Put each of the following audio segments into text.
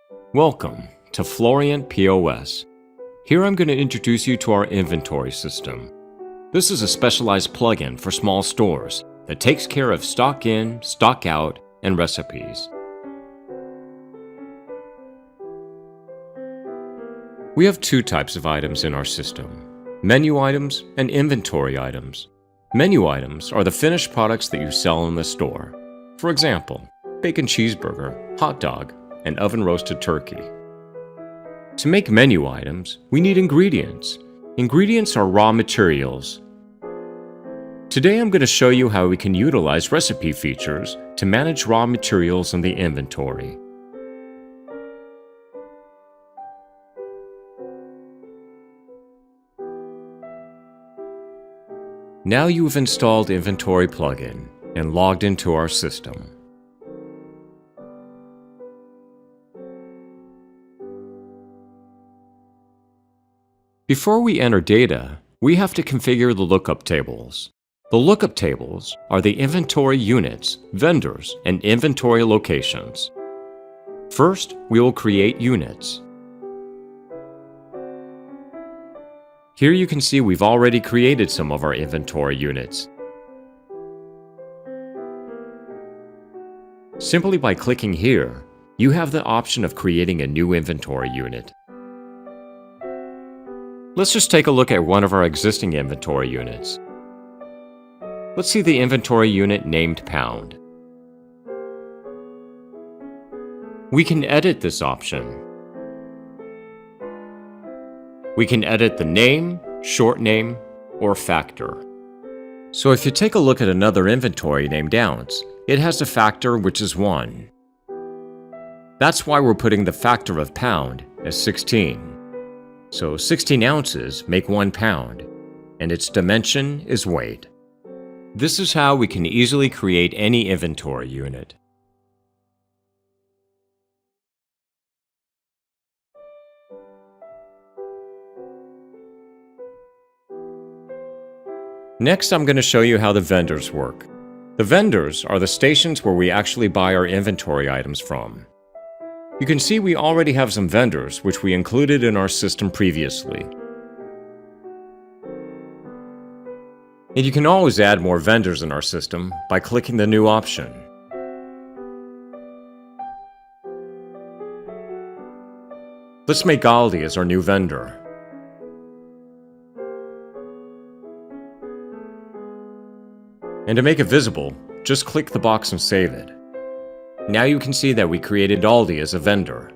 Welcome to Floreant POS. Here I'm going to introduce you to our inventory system. This is a specialized plugin for small stores that takes care of stock in, stock out, and recipes. We have two types of items in our system: menu items and inventory items. Menu items are the finished products that you sell in the store. For example, bacon cheeseburger, hot dog, and oven-roasted turkey. To make menu items, we need ingredients. Ingredients are raw materials. Today I'm going to show you how we can utilize recipe features to manage raw materials in the inventory. Now you've installed Inventory plugin and logged into our system. Before we enter data, we have to configure the lookup tables. The lookup tables are the inventory units, vendors, and inventory locations. First, we will create units. Here you can see we've already created some of our inventory units. Simply by clicking here, you have the option of creating a new inventory unit. Let's just take a look at one of our existing inventory units. Let's see the inventory unit named Pound. We can edit this option. We can edit the name, short name, or factor. So if you take a look at another inventory named Ounce, it has a factor which is 1. That's why we're putting the factor of pound as 16. So 16 ounces make 1 pound, and its dimension is weight. This is how we can easily create any inventory unit. Next, I'm going to show you how the vendors work. The vendors are the stations where we actually buy our inventory items from. You can see we already have some vendors which we included in our system previously. And you can always add more vendors in our system by clicking the new option. Let's make Aldi as our new vendor. And to make it visible, just click the box and save it. Now you can see that we created Aldi as a vendor.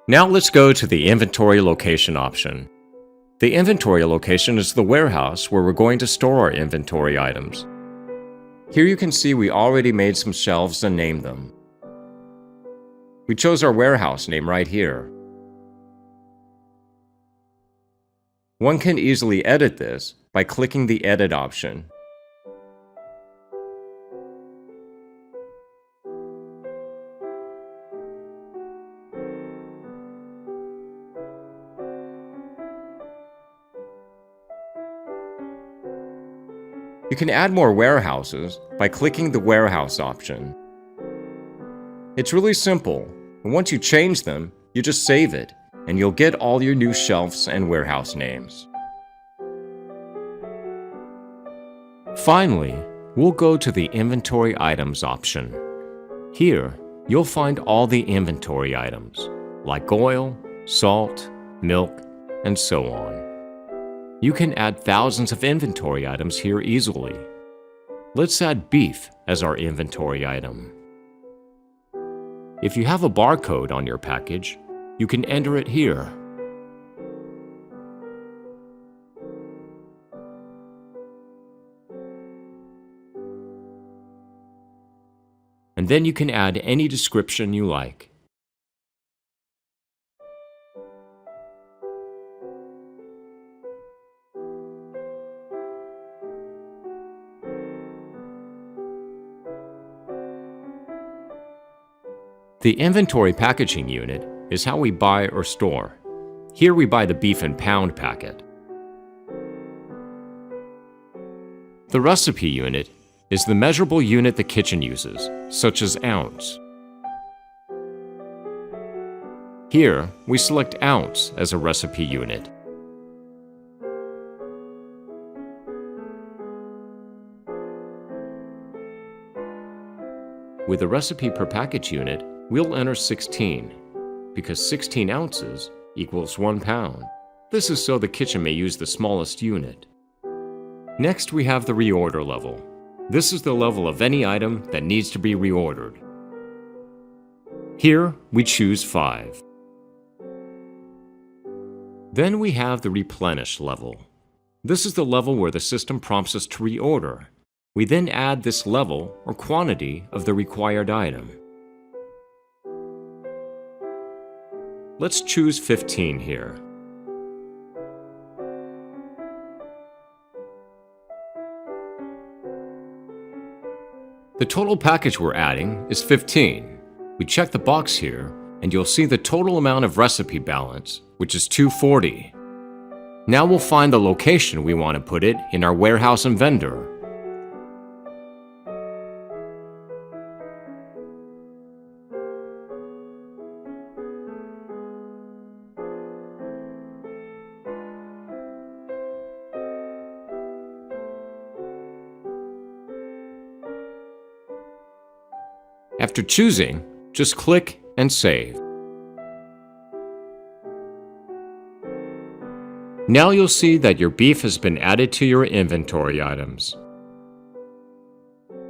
Now let's go to the inventory location option. The inventory location is the warehouse where we're going to store our inventory items. Here you can see we already made some shelves and named them. We chose our warehouse name right here. One can easily edit this by clicking the Edit option. You can add more warehouses by clicking the Warehouse option. It's really simple, and once you change them, you just save it, and you'll get all your new shelves and warehouse names. Finally, we'll go to the Inventory Items option. Here, you'll find all the inventory items, like oil, salt, milk, and so on. You can add thousands of inventory items here easily. Let's add beef as our inventory item. If you have a barcode on your package, you can enter it here. And then you can add any description you like. The inventory packaging unit is how we buy or store. Here we buy the beef and pound packet. The recipe unit is the measurable unit the kitchen uses, such as ounce. Here, we select ounce as a recipe unit. With the recipe per package unit, we'll enter 16, because 16 ounces equals 1 pound. This is so the kitchen may use the smallest unit. Next, we have the reorder level. This is the level of any item that needs to be reordered. Here, we choose 5. Then we have the replenish level. This is the level where the system prompts us to reorder. We then add this level or quantity of the required item. Let's choose 15 here. The total package we're adding is 15. We check the box here, and you'll see the total amount of recipe balance, which is 240. Now we'll find the location we want to put it in our warehouse and vendor. After choosing, just click and save. Now you'll see that your beef has been added to your inventory items.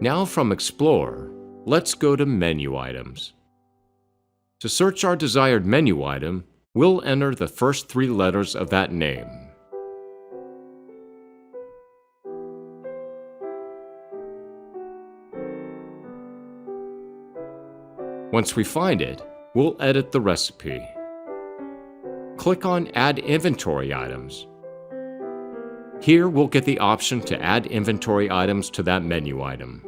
Now from Explorer, let's go to Menu Items. To search our desired menu item, we'll enter the first 3 letters of that name. Once we find it, we'll edit the recipe. Click on Add Inventory Items. Here we'll get the option to add inventory items to that menu item.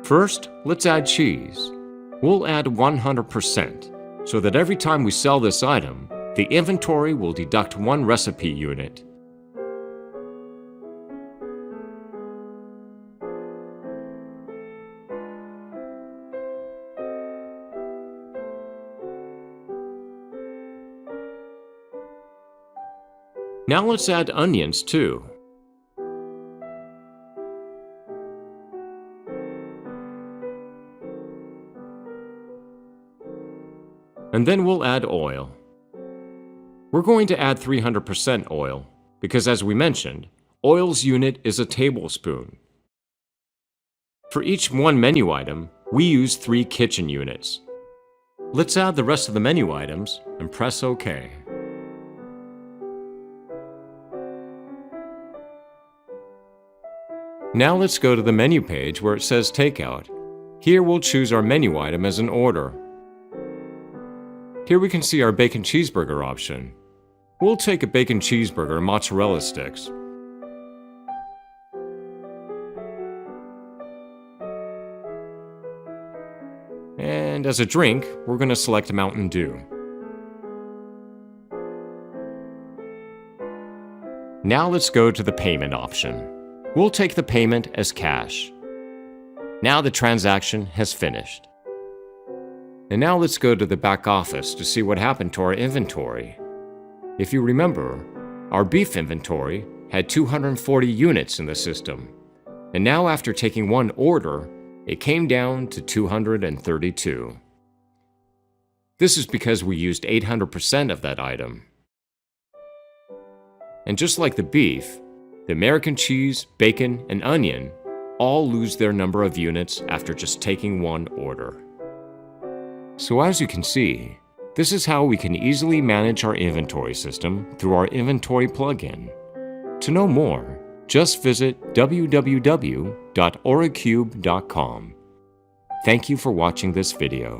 First, let's add cheese. We'll add 100%, so that every time we sell this item, the inventory will deduct 1 recipe unit. Now let's add onions too. And then we'll add oil. We're going to add 300% oil, because as we mentioned, oil's unit is a tablespoon. For each 1 menu item, we use 3 kitchen units. Let's add the rest of the menu items and press OK. Now let's go to the menu page where it says Takeout. Here we'll choose our menu item as an order. Here we can see our bacon cheeseburger option. We'll take a bacon cheeseburger and mozzarella sticks. And as a drink, we're going to select Mountain Dew. Now let's go to the payment option. We'll take the payment as cash. Now the transaction has finished. And now let's go to the back office to see what happened to our inventory. If you remember, our beef inventory had 240 units in the system. And now after taking 1 order, it came down to 232. This is because we used 800% of that item. And just like the beef, the American cheese, bacon, and onion all lose their number of units after just taking 1 order. So as you can see, this is how we can easily manage our inventory system through our inventory plugin. To know more, just visit www.orocube.com. Thank you for watching this video.